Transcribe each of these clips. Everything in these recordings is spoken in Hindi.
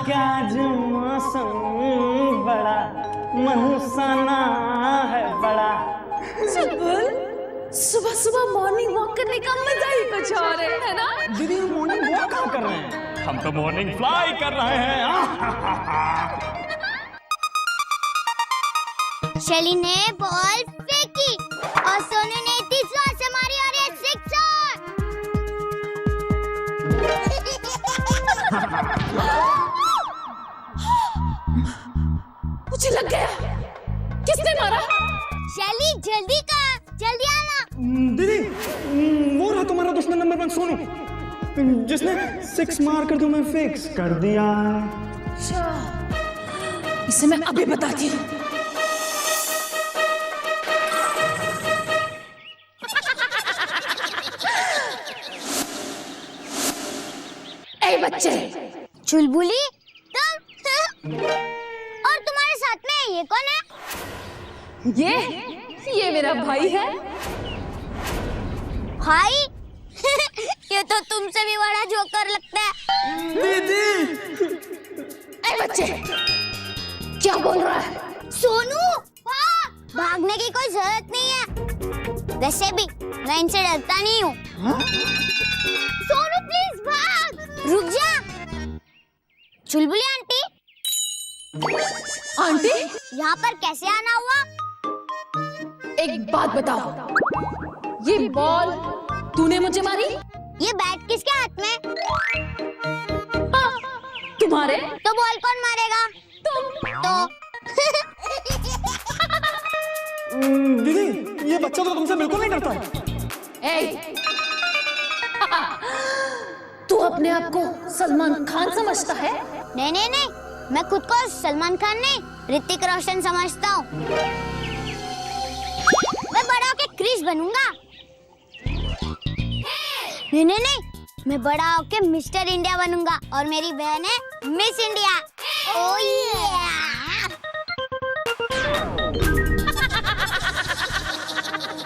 कि आज मौसम बड़ा मनहुसाना है बड़ा। सुबह सुबह मॉर्निंग वॉक करने का मजा ही कुछ और है ना? दीदी मॉर्निंग वॉक कहाँ कर रहे हैं? हम तो मॉर्निंग फ्लाई कर रहे हैं। शैली ने बॉल फेंकी और सोनू ने तीसरा से मारी और ये सिक्सर। मुझे लग गया। किसने मारा? शैली जल्दी कर, जल्दी आना। दीदी वो रहा तुम्हारा दुश्मन नंबर 1 सोनू, जिसने 6 मार कर तुम्हें फिक्स कर दिया। अच्छा, इसे मैं अभी बताती हूँ। ए बच्चे, चुलबुली तुम और तुम्हारे साथ में ये कौन है? ये मेरा भाई है। भाई? ये तो तुमसे भी बड़ा जोकर लगता है। दीदी ए बच्चे, क्या बोल रहा है? सोनू भाग! भागने की कोई जरूरत नहीं है। वैसे भी मैं इनसे डरता नहीं हूँ। सोनू प्लीज भाग! रुक जा। चुलबुली आंटी, आंटी, यहाँ पर कैसे आना हुआ? एक बात बताओ, ये बॉल तूने मुझे मारी? ये बैट किसके हाथ में? हाँ, तुम्हारे। तो बॉल कौन मारेगा? तुम। तो दीदी ये बच्चा तो तुमसे बिल्कुल नहीं डरता है। ए, तू अपने आप को सलमान खान समझता है? नहीं नहीं नहीं, मैं खुद को सलमान खान नहीं ऋतिक रोशन समझता हूँ। मैं बड़ा होके क्रिश बनूंगा। नहीं नहीं नहीं, मैं बड़ा होके मिस्टर इंडिया बनूंगा और मेरी बहन है मिस इंडिया। ओह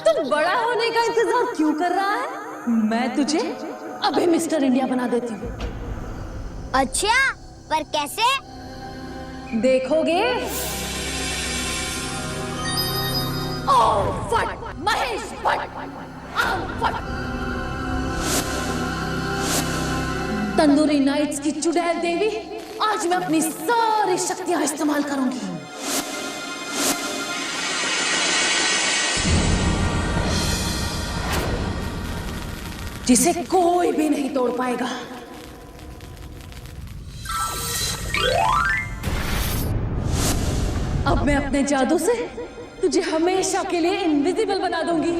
तू बड़ा होने का इंतजार क्यों कर रहा है? मैं तुझे अभी मिस्टर इंडिया बना देती हूँ। अच्छा, पर कैसे? देखोगे। ओ फट महेश फट, आम फट। तंदूरी नाइट्स की चुड़ैल देवी, आज मैं अपनी सारी शक्तियां इस्तेमाल करूंगी। जिसे कोई भी नहीं तोड़ पाएगा। अब मैं अपने जादू से तुझे हमेशा के लिए इनविजिबल बना दूंगी।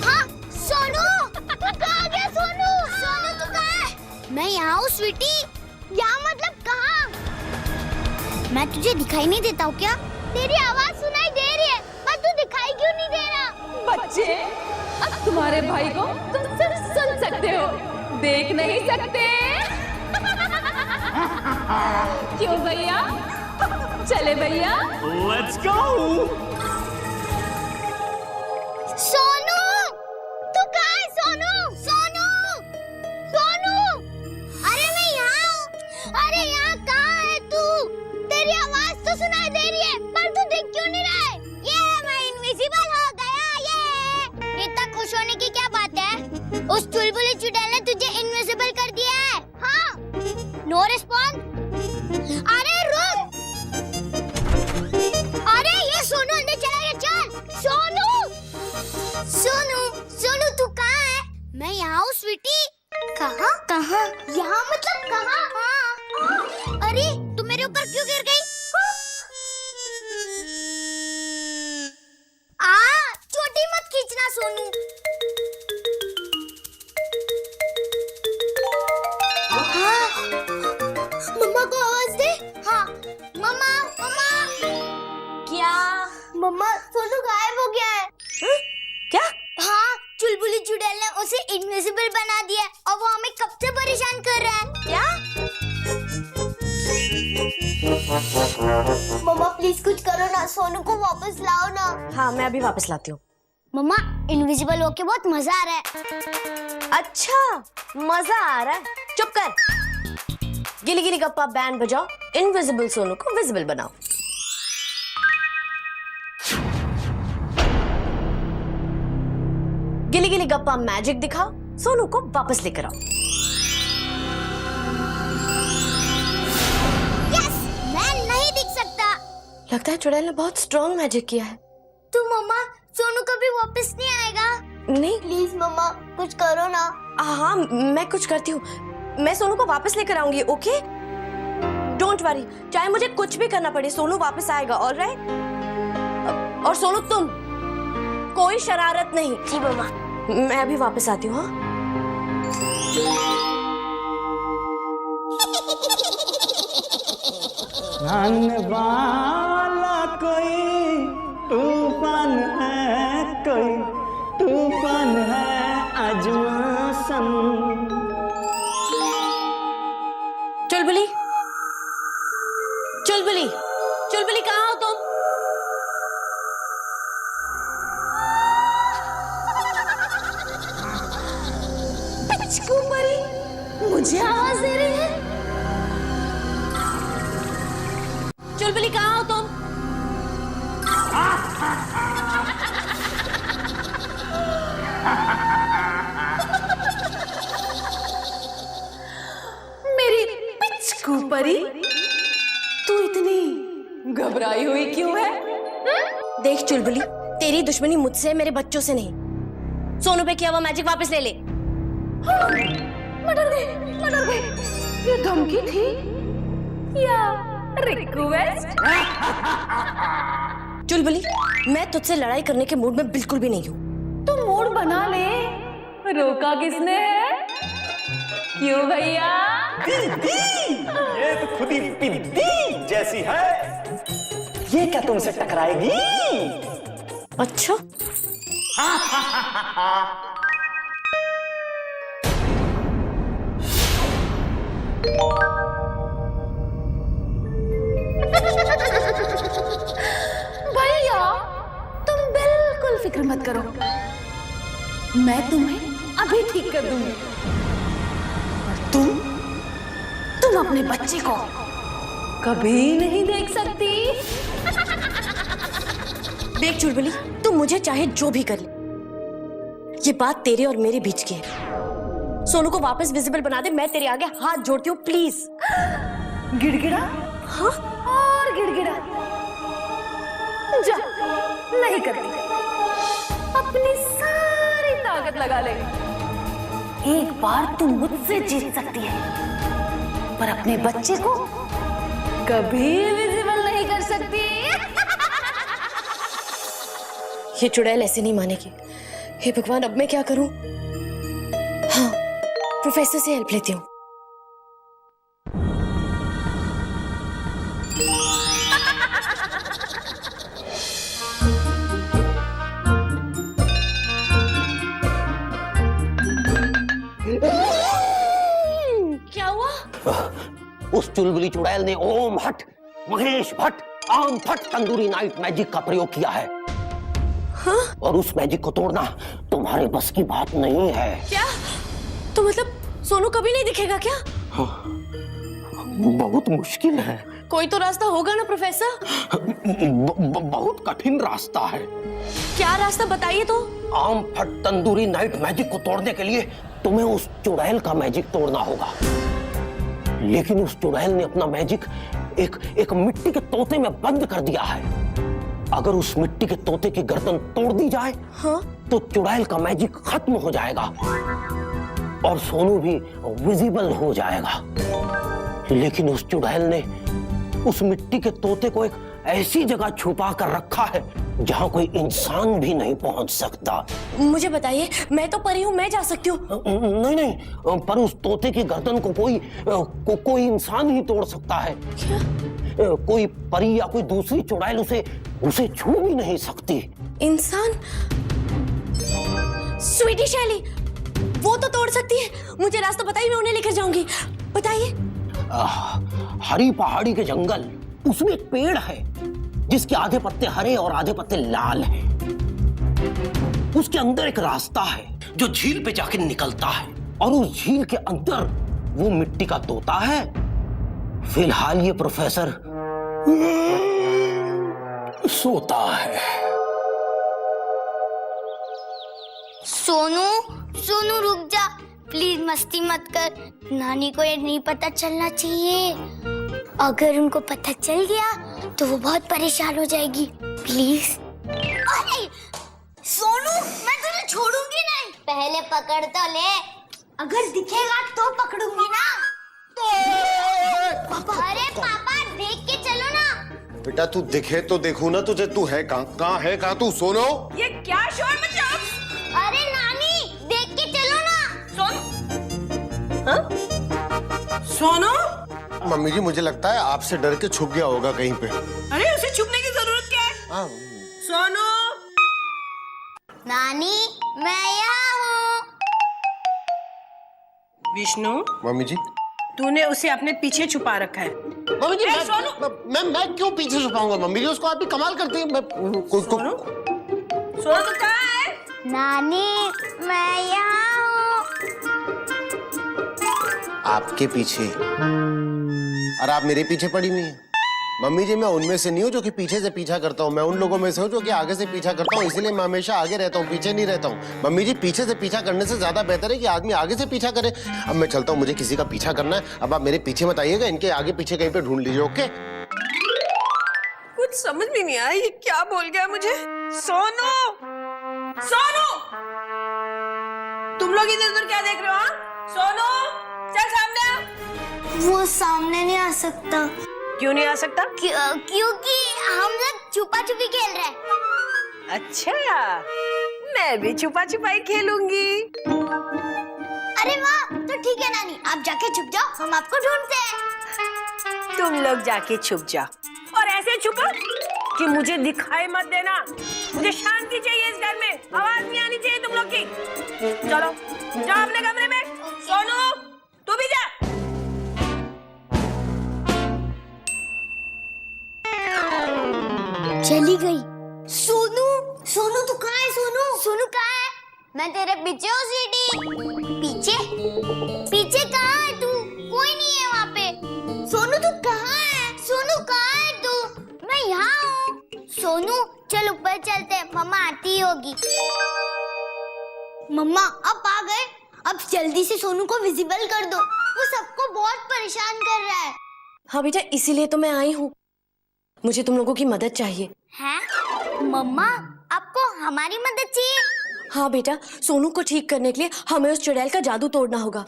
हाँ, सोनू, तू कहाँ गया? सोनू, सोनू तू कहाँ है? मैं यहाँ हूँ स्वीटी। यहाँ मतलब कहाँ? मैं तुझे दिखाई नहीं देता हूँ क्या? तेरी आवाज सुनाई दे रही है, पर तू दिखाई क्यों नहीं दे रहा? बच्चे, अब तुम्हारे भाई को तुम सिर्फ सुन सकते हो, देख नहीं सकते। क्यों भैया? चले भैया। Let's go. सोनू, तू कहाँ है? सोनू, सोनू, सोनू! अरे मैं यहाँ हूँ। अरे यहाँ कहाँ है तू? तेरी आवाज तो सुनाई दे रही है, पर तू दिख क्यों नहीं रहा है? ये मैं इनविजिबल हो गया। ये इतना खुश होने की क्या बात है? उस चुलबुली चुड़ैल ने तुझे इनविजिबल कर दिया है। हाँ, नो रिस्पॉन्स। अरे रुक! अरे ये सोनू अंदर चला गया। चल सोनू, सोनू, सोनू तू कहाँ है? मैं यहाँ हूँ स्वीटी। कहाँ? कहाँ? यहाँ मतलब कहाँ? हाँ। अरे तू मेरे ऊपर क्यों गिर गई? चोटी मत खींचना सोनू। मम्मा को आवाज दे। हाँ, मम्मा, मम्मा। क्या? मम्मा, सोनू गायब हो गया है। क्या? हाँ, चुलबुली चुड़ैल ने उसे इनविजिबल बना दिया है और वो हमें कब से परेशान कर रहा है। क्या? मम्मा प्लीज कुछ करो ना, सोनू को वापस लाओ ना। हाँ, मैं अभी वापस लाती हूँ। मम्मा इनविजिबल होके बहुत मजा आ रहा है। अच्छा, मजा आ रहा है? चुप कर। गिली गिली गप्पा बैंड बजाओ, इनविजिबल सोनू को विजिबल बनाओ। गिली गिली गप्पा मैजिक दिखाओ, सोनू को वापस लेकर आओ। यस, मैं नहीं दिख सकता। लगता है चुड़ैल ने बहुत स्ट्रॉन्ग मैजिक किया है। तू मम्मा, सोनू कभी वापस नहीं आएगा। नहीं, प्लीज मम्मा कुछ करो ना। हाँ मैं कुछ करती हूँ। मैं सोनू को वापस लेकर आऊंगी, ओके? डोंट वरी, चाहे मुझे कुछ भी करना पड़े, सोनू वापस आएगा, ऑलराइट? और सोनू तुम कोई शरारत नहीं। जी मम्मा। मैं अभी वापस आती हूँ। हाँ, आने वाला कोई तूफान है, कोई तूफान है आज मौसम। चुलबुली, चुलबुली, चुलबुली कहाँ हो तुम? पिचकू परी मुझे आवाज दे रही है। चुलबुली कहाँ हो तुम? मेरी पिचकू परी, तू इतनी घबराई हुई क्यों है? देख चुलबुली, तेरी दुश्मनी मुझसे, मेरे बच्चों से नहीं। सोनू पे किया हुआ मैजिक वापस ले ले। मैं डर गई। ये धमकी थी या रिक्वेस्ट? चुलबुली, मैं तुझसे लड़ाई करने के मूड में बिल्कुल भी नहीं हूँ। तू मूड बना ले, रोका किसने है? क्यों भैया? ये तो खुद ही पिद्दी जैसी है, ये क्या तुमसे टकराएगी? अच्छा, भैया तुम बिल्कुल फिक्र मत करो, मैं तुम्हें अभी ठीक कर दूंगी। और तुम अपने बच्चे को कभी नहीं देख सकती। देख चुलबुली, तुम मुझे चाहे जो भी कर ले, ये बात तेरे और मेरे बीच की है। सोनू को वापस विजिबल बना दे, मैं तेरे आगे हाथ जोड़ती हूँ, प्लीज। गिड़गिड़ा? हाँ, और गिड़गिड़ा। जा, नहीं करती, अपनी सारी ताकत लगा ले। एक बार तू मुझसे जीत सकती है, पर अपने बच्चे को कभी विजिबल नहीं कर सकती। ये चुड़ैल ऐसे नहीं मानेगी। हे भगवान, अब मैं क्या करूं? हाँ, प्रोफेसर से हेल्प लेती हूँ। क्या हुआ? उस चुलबुली चुड़ैल ने ओम हट महेश भट्ट आम फट तंदूरी नाइट मैजिक का प्रयोग किया है। हाँ? और उस मैजिक को तोड़ना तुम्हारे बस की बात नहीं है। क्या? तो मतलब सोनू कभी नहीं दिखेगा क्या? हाँ, बहुत मुश्किल है। कोई तो रास्ता होगा ना प्रोफेसर? बहुत कठिन रास्ता है। क्या रास्ता बताइए तो। आम फट तंदूरी नाइट मैजिक को तोड़ने के लिए तुम्हें उस चुड़ैल का मैजिक तोड़ना होगा। लेकिन उस चुड़ैल ने अपना मैजिक एक मिट्टी के तोते में बंद कर दिया है। अगर उस मिट्टी के तोते की गर्दन तोड़ दी जाए, हाँ? तो चुड़ैल का मैजिक खत्म हो जाएगा और सोनू भी विजिबल हो जाएगा। लेकिन उस चुड़ैल ने उस मिट्टी के तोते को एक ऐसी जगह छुपा कर रखा है जहां कोई इंसान भी नहीं पहुंच सकता। मुझे बताइए, मैं तो परी हूँ, मैं जा सकती हूँ। नहीं, पर उस तोते की गर्दन को कोई इंसान ही तोड़ सकता है। क्या? कोई परी या कोई दूसरी चुड़ैल उसे छू भी नहीं सकती। इंसान? स्वीटी शैली, वो तो तोड़ सकती है। मुझे रास्ता बताइए, मैं उन्हें लेकर जाऊंगी। बताइए। हरी पहाड़ी के जंगल, उसमें एक पेड़ है जिसके आधे पत्ते हरे और आधे पत्ते लाल हैं। उसके अंदर एक रास्ता है जो झील पे जाके निकलता है, और उस झील के अंदर वो मिट्टी का तोता है। फिलहाल ये प्रोफेसर सोता है। सोनू, सोनू रुक जा, प्लीज मस्ती मत कर। नानी को ये नहीं पता चलना चाहिए। अगर उनको पता चल गया तो वो बहुत परेशान हो जाएगी। प्लीज। अरे सोनू, मैं तुझे छोड़ूंगी नहीं। पहले पकड़ तो ले, अगर दिखेगा तो पकड़ूंगी ना। पापा, अरे पापा देख के चलो ना। बेटा तू दिखे तो देखू ना तुझे, तू है कहाँ है कहाँ तू? सोनो, ये क्या शोर मचाओ? अरे नानी देख के चलो ना। सोनू, मम्मी जी मुझे लगता है आपसे डर के छुप गया होगा कहीं पे। अरे उसे छुपने की जरूरत क्या है? हाँ। सोनू, नानी मैं यहाँ हूँ। विष्णु, मम्मी जी, तूने उसे अपने पीछे छुपा रखा है। मम्मी जी सोनू! मैं क्यों पीछे छुपाऊंगा? मम्मी जी उसको आप भी कमाल करती हैं। सोनू, सोनू तो कहाँ है? नानी मैं यहाँ हूँ। आपके पीछे? और आप मेरे पीछे पड़ी हुई हैं। मम्मी जी मैं उनमें से नहीं हूँ जो कि पीछे से पीछा करता हूँ, मैं उन लोगों में से हूँ जो कि आगे से पीछा करता हूँ, इसलिए मैं हमेशा आगे रहता हूँ, पीछे नहीं रहता हूँ। मम्मी जी पीछे से पीछा करने से ज्यादा बेहतर है कि आदमी आगे से पीछा करे। अब मैं चलता हूँ, मुझे किसी का पीछा करना है। अब आप मेरे पीछे मत आइएगा, इनके आगे पीछे कहीं पे ढूंढ लीजिए। ओके? कुछ समझ में नहीं आया, ये क्या बोल गया मुझे? सोनू, सोनू, तुम लोग इधर उधर क्या देख रहे हो? हाँ? सोनू, चल सामने आ। वो सामने नहीं आ सकता। क्यों नहीं आ सकता? क्योंकि हम लोग छुपा छुपी खेल रहे हैं। अच्छा, मैं भी छुपा छुपाई खेलूंगी। अरे वाह, तो ठीक है नानी, आप जाके छुप जाओ, हम आपको ढूंढते हैं। तुम लोग जाके छुप जाओ और ऐसे छुपो कि मुझे दिखाई मत देना। मुझे शांति चाहिए इस घर में, आवाज नहीं आनी चाहिए तुम लोग की। चलो जाओ अपने कमरे में। सोनू, तू भी जा। चली गई। सोनू, सोनू तू कहाँ है? सोनू, सोनू कहाँ है? मैं तेरे पीछे हूँ स्वीटी। पीछे? पीछे कहाँ है तू? कोई नहीं है वहाँ पे। सोनू तू कहाँ है? सोनू कहाँ है तू? मैं यहाँ हूँ। सोनू चल ऊपर चलते हैं, मम्मा आती होगी। मम्मा अब आ गए। अब जल्दी से सोनू को विजिबल कर दो, वो सबको बहुत परेशान कर रहा है। हाँ बेटा, इसीलिए तो मैं आई हूँ। मुझे तुम लोगों की मदद चाहिए। हैं? मम्मा आपको हमारी मदद चाहिए? हाँ बेटा, सोनू को ठीक करने के लिए हमें उस चुड़ैल का जादू तोड़ना होगा,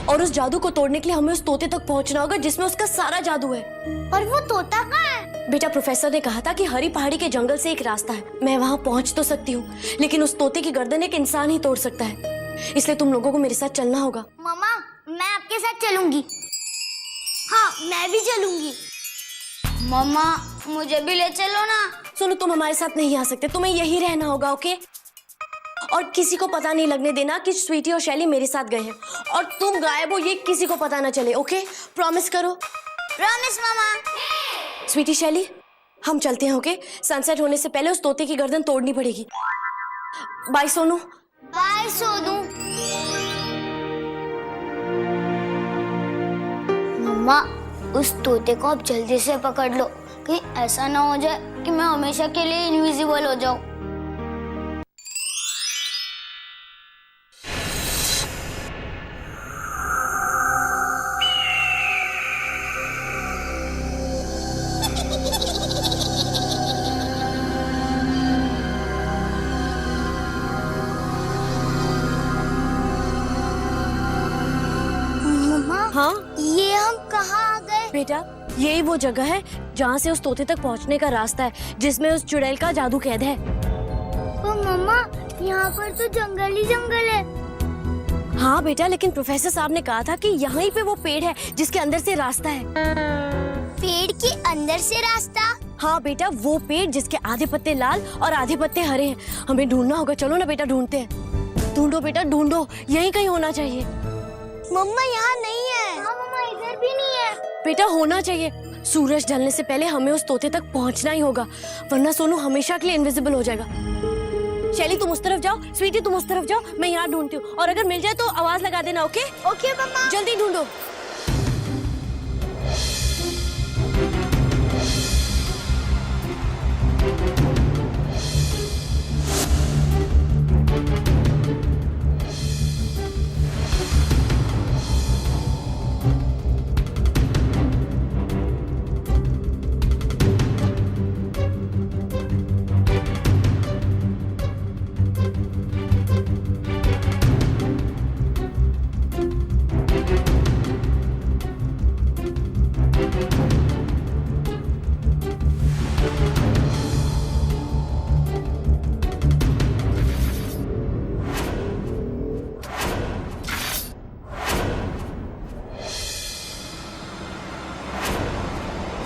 और उस जादू को तोड़ने के लिए हमें उस तोते तक पहुंचना होगा जिसमें उसका सारा जादू है। पर वो तोता कहाँ है? बेटा, प्रोफेसर ने कहा था कि हरी पहाड़ी के जंगल से एक रास्ता है। मैं वहाँ पहुँच तो सकती हूँ, लेकिन उस तोते की गर्दन एक इंसान ही तोड़ सकता है। इसलिए तुम लोगों को मेरे साथ चलना होगा। मम्मा मैं आपके साथ चलूंगी। हाँ मैं भी चलूंगी। मम्मा मुझे भी ले चलो ना। सोनू, तुम हमारे साथ नहीं आ सकते, तुम्हें यही रहना होगा। ओके? और किसी को पता नहीं लगने देना कि स्वीटी और शैली मेरे साथ गए हैं, और तुम गायब हो ये किसी को पता ना चले। ओके? प्रॉमिस करो। प्रॉमिस मम्मा। स्वीटी, शैली, हम चलते हैं। ओके? सनसेट होने से पहले उस तोते की गर्दन तोड़नी पड़ेगी। बाय सोनू। बाय सोनू। मम्मा उस तोते को अब जल्दी से पकड़ लो, कहीं ऐसा ना हो जाए कि मैं हमेशा के लिए इनविजिबल हो जाऊं। मम्मा हाँ ये हम कहाँ आ गए? बेटा, यही वो जगह है जहाँ से उस तोते तक पहुँचने का रास्ता है, जिसमें उस चुड़ैल का जादू कैद है। पर मम्मा यहाँ पर तो जंगल ही जंगल है। हाँ बेटा, लेकिन प्रोफेसर साहब ने कहा था कि यहीं पे वो पेड़ है जिसके अंदर से रास्ता है। पेड़ के अंदर से रास्ता? हाँ बेटा, वो पेड़ जिसके आधे पत्ते लाल और आधे पत्ते हरे हैं। हमें ढूंढना होगा। चलो ना बेटा, ढूंढते हैं। ढूंढो बेटा, ढूंढो, यहीं कहीं होना चाहिए। मम्मा यहाँ नहीं है। हाँ मम्मा इधर भी नहीं है। बेटा, होना चाहिए। सूरज ढलने से पहले हमें उस तोते तक पहुंचना ही होगा, वरना सोनू हमेशा के लिए इनविजिबल हो जाएगा। शैली तुम उस तरफ जाओ, स्वीटी तुम उस तरफ जाओ, मैं यहाँ ढूंढती हूँ, और अगर मिल जाए तो आवाज लगा देना। ओके ओके मम्मा। जल्दी ढूंढो।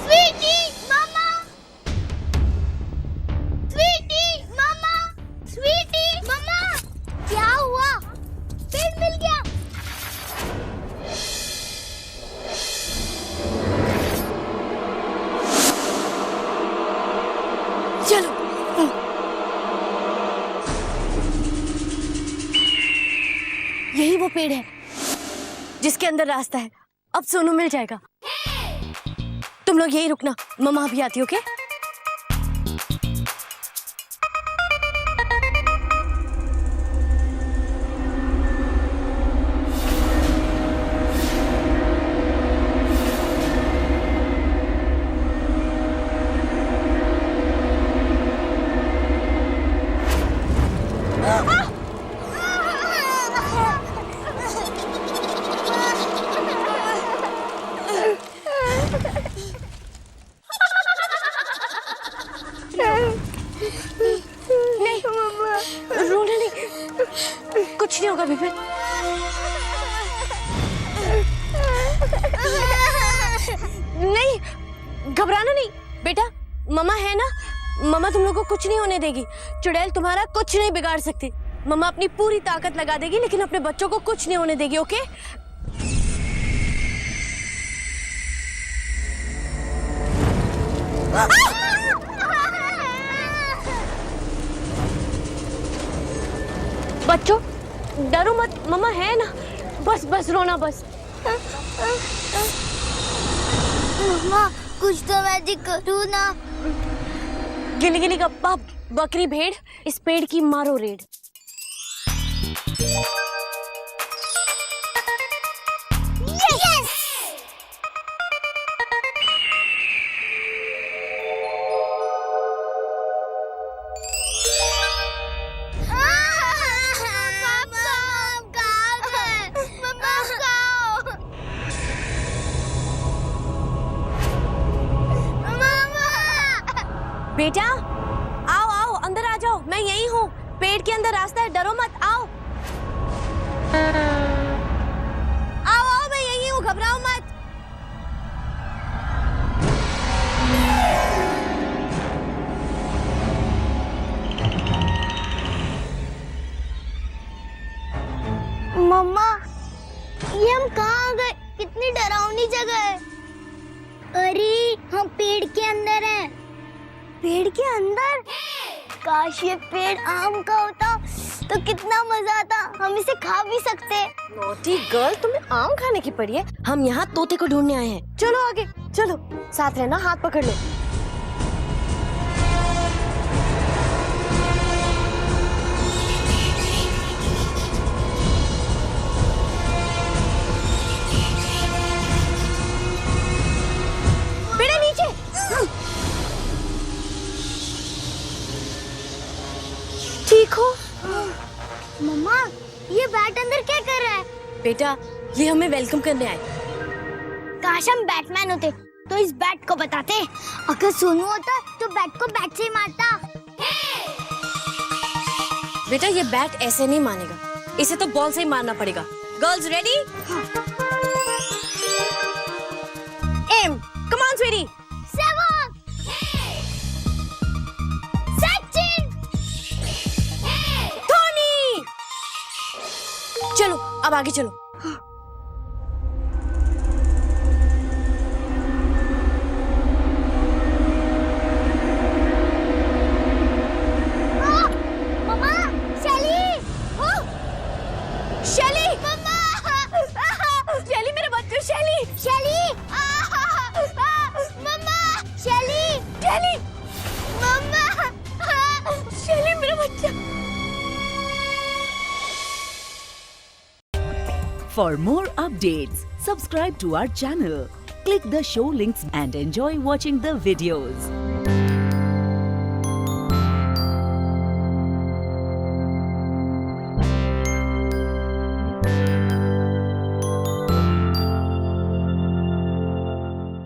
स्वीटी मम्मा, स्वीटी मम्मा, स्वीटी मम्मा, क्या हुआ? पेड़ मिल गया। चलो यही वो पेड़ है जिसके अंदर रास्ता है। अब सोनू मिल जाएगा। तुम लोग यही रुकना, मम्मा अभी आती। ओके नहीं रोना नहीं, कुछ नहीं होगा विपिन। नहीं घबराना नहीं बेटा, मम्मा है ना, मम्मा तुम लोग को कुछ नहीं होने देगी। चुड़ैल तुम्हारा कुछ नहीं बिगाड़ सकती। मम्मा अपनी पूरी ताकत लगा देगी, लेकिन अपने बच्चों को कुछ नहीं होने देगी। ओके बच्चों डरो मत, मम्मा है ना। बस बस रोना बस। मम्मा कुछ तो मैजिक करो ना। गिली गिली गप्पा बकरी भेड़, इस पेड़ की मारो रेड। यस! बेटा आओ आओ अंदर आ जाओ, मैं यही हूँ। पेड़ के अंदर रास्ता है, डरो मत। आओ आओ आओ, मैं यही हूँ, घबराओ मत। मम्मा ये हम कहाँ आ गए? कितनी डरावनी जगह है। अरे हम पेड़ के अंदर हैं। पेड़ के अंदर? काश ये पेड़ आम का होता तो कितना मजा आता, हम इसे खा भी सकते। नॉटी गर्ल, तुम्हें आम खाने की पड़ी है। हम यहाँ तोते को ढूंढने आए हैं। चलो आगे चलो, साथ रहना, हाथ पकड़ लो। बेटा नीचे। ठीक हो? मम्मा ये बैट अंदर क्या कर रहा है? बेटा ये हमें वेलकम करने आए। काश हम बैटमैन होते तो इस बैट को बताते। अगर सोनू होता तो बैट को बैट से ही मारता। बेटा ये बैट ऐसे नहीं मानेगा, इसे तो बॉल से ही मारना पड़ेगा। Girls ready? Um, come on sweetie. Sachin, Dhoni. चलो अब आगे चलो। मम्मा For more updates, subscribe to our channel, click the show links and enjoy watching the videos.